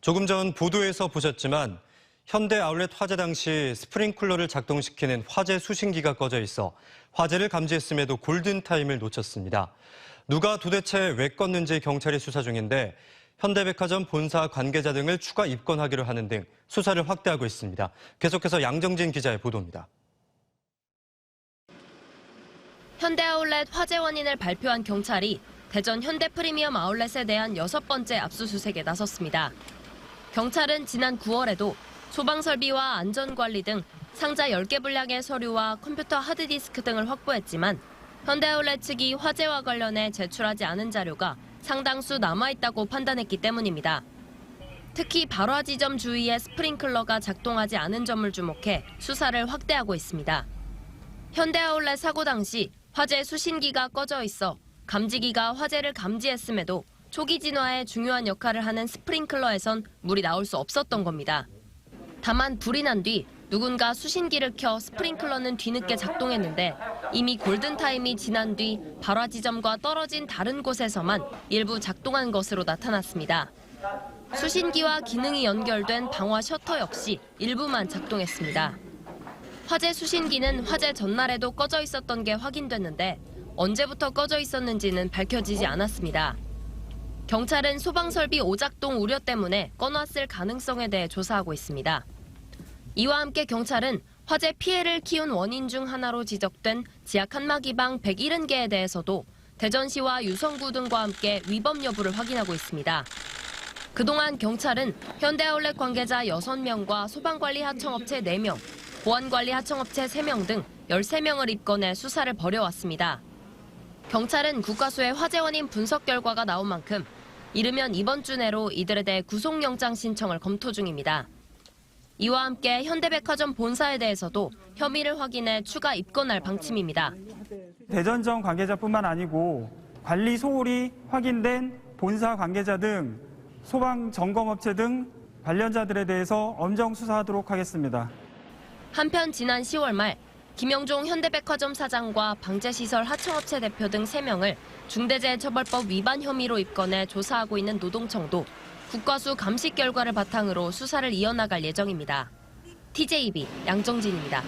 조금 전 보도에서 보셨지만 현대 아울렛 화재 당시 스프링클러를 작동시키는 화재 수신기가 꺼져 있어 화재를 감지했음에도 골든타임을 놓쳤습니다. 누가 도대체 왜 껐는지 경찰이 수사 중인데 현대백화점 본사 관계자 등을 추가 입건하기로 하는 등 수사를 확대하고 있습니다. 계속해서 양정진 기자의 보도입니다. 현대아울렛 화재 원인을 발표한 경찰이 대전 현대프리미엄 아울렛에 대한 6번째 압수수색에 나섰습니다. 경찰은 지난 9월에도 소방설비와 안전관리 등 상자 10개 분량의 서류와 컴퓨터 하드디스크 등을 확보했지만 현대아울렛 측이 화재와 관련해 제출하지 않은 자료가 상당수 남아있다고 판단했기 때문입니다. 특히 발화 지점 주위에 스프링클러가 작동하지 않은 점을 주목해 수사를 확대하고 있습니다. 현대아울렛 사고 당시 화재 수신기가 꺼져 있어 감지기가 화재를 감지했음에도 초기 진화에 중요한 역할을 하는 스프링클러에선 물이 나올 수 없었던 겁니다. 다만 불이 난 뒤 누군가 수신기를 켜 스프링클러는 뒤늦게 작동했는데 이미 골든타임이 지난 뒤 발화 지점과 떨어진 다른 곳에서만 일부 작동한 것으로 나타났습니다. 수신기와 기능이 연결된 방화 셔터 역시 일부만 작동했습니다. 화재 수신기는 화재 전날에도 꺼져 있었던 게 확인됐는데 언제부터 꺼져 있었는지는 밝혀지지 않았습니다. 경찰은 소방설비 오작동 우려 때문에 꺼놨을 가능성에 대해 조사하고 있습니다. 이와 함께 경찰은 화재 피해를 키운 원인 중 하나로 지적된 지하 칸막이방 170개에 대해서도 대전시와 유성구 등과 함께 위법 여부를 확인하고 있습니다. 그동안 경찰은 현대아울렛 관계자 6명과 소방관리 하청업체 4명, 보안관리 하청업체 3명 등 13명을 입건해 수사를 벌여왔습니다. 경찰은 국과수의 화재 원인 분석 결과가 나온 만큼 이르면 이번 주 내로 이들에 대해 구속영장 신청을 검토 중입니다. 이와 함께 현대백화점 본사에 대해서도 혐의를 확인해 추가 입건할 방침입니다. 대전점 관계자뿐만 아니고 관리 소홀이 확인된 본사 관계자 등 소방점검업체 등 관련자들에 대해서 엄정 수사하도록 하겠습니다. 한편 지난 10월 말 김영종 현대백화점 사장과 방제시설 하청업체 대표 등 3명을 중대재해처벌법 위반 혐의로 입건해 조사하고 있는 노동청도 국과수 감식 결과를 바탕으로 수사를 이어나갈 예정입니다. TJB 양정진입니다.